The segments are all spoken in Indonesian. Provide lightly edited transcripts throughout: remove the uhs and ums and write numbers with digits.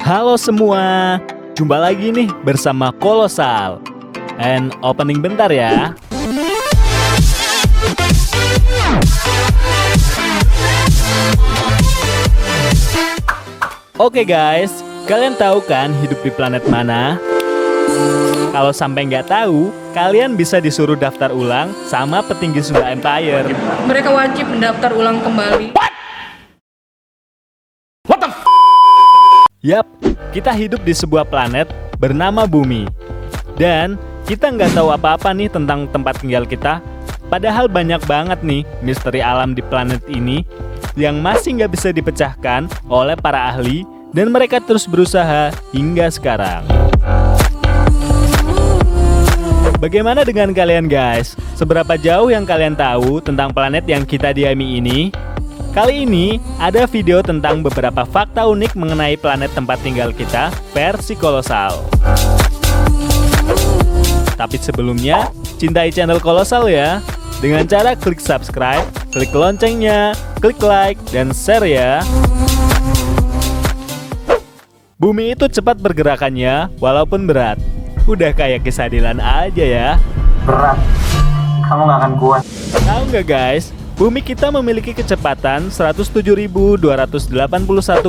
Halo semua, jumpa lagi nih bersama Kolosal. And opening bentar ya. Oke guys, kalian tahu kan hidup di planet mana? Kalau sampai nggak tahu, kalian bisa disuruh daftar ulang sama petinggi Sunda Empire. Mereka wajib mendaftar ulang kembali. Yap, kita hidup di sebuah planet bernama Bumi. Dan kita nggak tahu apa-apa nih tentang tempat tinggal kita. Padahal banyak banget nih misteri alam di planet ini yang masih nggak bisa dipecahkan oleh para ahli. Dan mereka terus berusaha hingga sekarang. Bagaimana dengan kalian guys? Seberapa jauh yang kalian tahu tentang planet yang kita diami ini? Kali ini ada video tentang beberapa fakta unik mengenai planet tempat tinggal kita versi Kolosal. Tapi sebelumnya, cintai channel Kolosal ya dengan cara klik subscribe, klik loncengnya, klik like, dan share ya. Bumi itu cepat bergerakannya walaupun berat. Udah kayak kisah Dilan aja ya. Berat, kamu gak akan kuat. Tahu nggak guys? Bumi kita memiliki kecepatan 107.281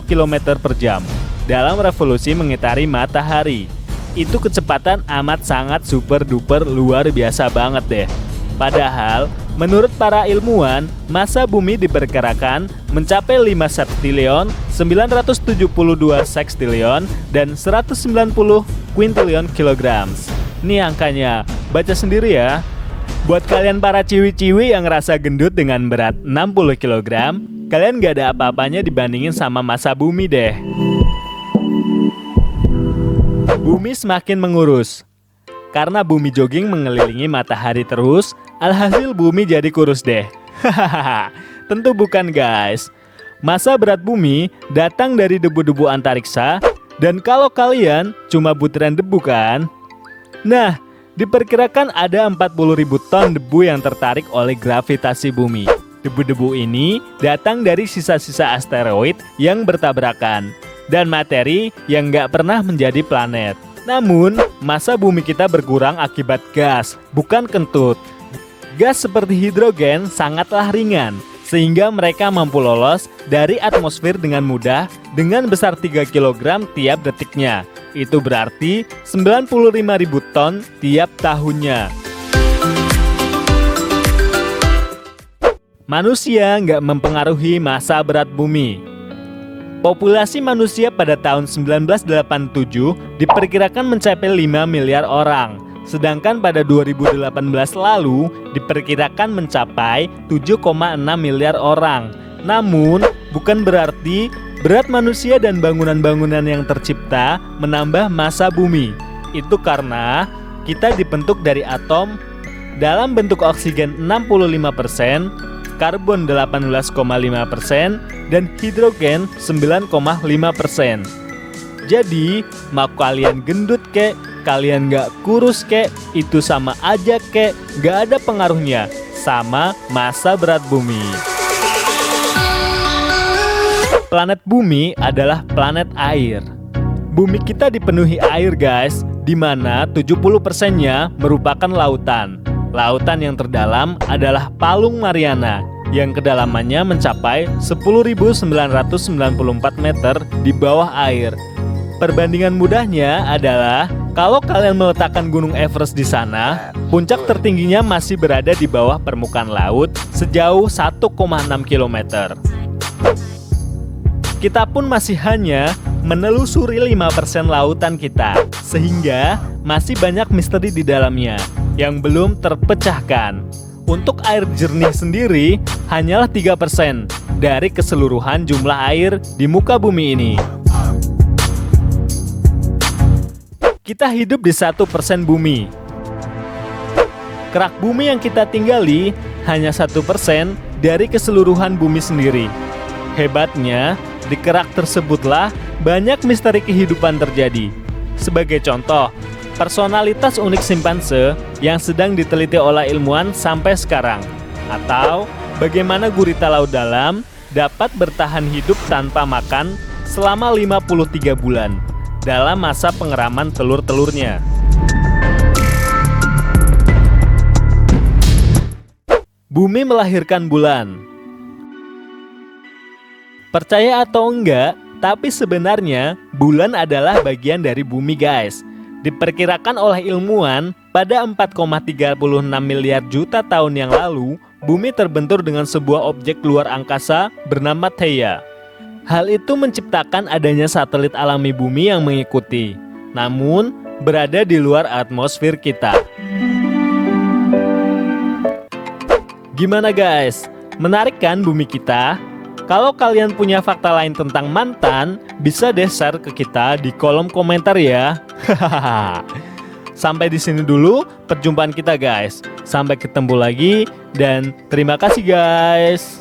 km per jam dalam revolusi mengitari matahari. Itu kecepatan amat sangat super duper luar biasa banget deh. Padahal, menurut para ilmuwan, massa bumi diperkirakan mencapai 5 septilion, 972 sextilion, dan 190 quintillion kilograms. Nih angkanya, baca sendiri ya. Buat kalian para ciwi-ciwi yang ngerasa gendut dengan berat 60 kg, kalian gak ada apa-apanya dibandingin sama massa bumi deh. Bumi semakin mengurus. Karena bumi jogging mengelilingi matahari terus, alhasil bumi jadi kurus deh. Hahaha, tentu bukan guys. Massa berat bumi datang dari debu-debu antariksa, dan kalau kalian cuma butiran debu kan? Nah, diperkirakan ada 40.000 ton debu yang tertarik oleh gravitasi bumi. Debu-debu ini datang dari sisa-sisa asteroid yang bertabrakan dan materi yang nggak pernah menjadi planet. Namun, massa bumi kita berkurang akibat gas, bukan kentut. Gas seperti hidrogen sangatlah ringan, sehingga mereka mampu lolos dari atmosfer dengan mudah dengan besar 3 kg tiap detiknya. Itu berarti 95.000 ton tiap tahunnya. Manusia nggak mempengaruhi massa berat bumi. Populasi manusia pada tahun 1987 diperkirakan mencapai 5 miliar orang. Sedangkan pada 2018 lalu diperkirakan mencapai 7,6 miliar orang. Namun, bukan berarti berat manusia dan bangunan-bangunan yang tercipta menambah massa bumi. Itu karena kita dibentuk dari atom dalam bentuk oksigen 65%, karbon 18,5%, dan hidrogen 9,5%. Jadi, mau kalian gendut kek, kalian gak kurus kek, itu sama aja kek, gak ada pengaruhnya sama massa berat bumi. Planet bumi adalah planet air. Bumi kita dipenuhi air guys, di mana 70%-nya merupakan lautan. Lautan yang terdalam adalah Palung Mariana, yang kedalamannya mencapai 10.994 meter di bawah air. Perbandingan mudahnya adalah kalau kalian meletakkan Gunung Everest di sana, puncak tertingginya masih berada di bawah permukaan laut sejauh 1,6 km. Kita pun masih hanya menelusuri 5% lautan kita, sehingga masih banyak misteri di dalamnya yang belum terpecahkan. Untuk air jernih sendiri, hanyalah 3% dari keseluruhan jumlah air di muka bumi ini. Kita hidup di 1% bumi. Kerak bumi yang kita tinggali hanya 1% dari keseluruhan bumi sendiri. Hebatnya, di kerak tersebutlah banyak misteri kehidupan terjadi. Sebagai contoh, personalitas unik simpanse yang sedang diteliti oleh ilmuwan sampai sekarang, atau bagaimana gurita laut dalam dapat bertahan hidup tanpa makan selama 53 bulan dalam masa pengeraman telur-telurnya. Bumi melahirkan bulan. Percaya atau enggak, tapi sebenarnya bulan adalah bagian dari bumi, guys. Diperkirakan oleh ilmuwan, pada 4,36 miliar juta tahun yang lalu, bumi terbentur dengan sebuah objek luar angkasa bernama Theia. Hal itu menciptakan adanya satelit alami bumi yang mengikuti, namun berada di luar atmosfer kita. Gimana guys? Menarik kan bumi kita? Kalau kalian punya fakta lain tentang mantan, bisa deh share ke kita di kolom komentar ya. Sampai di sini dulu perjumpaan kita guys. Sampai ketemu lagi dan terima kasih guys.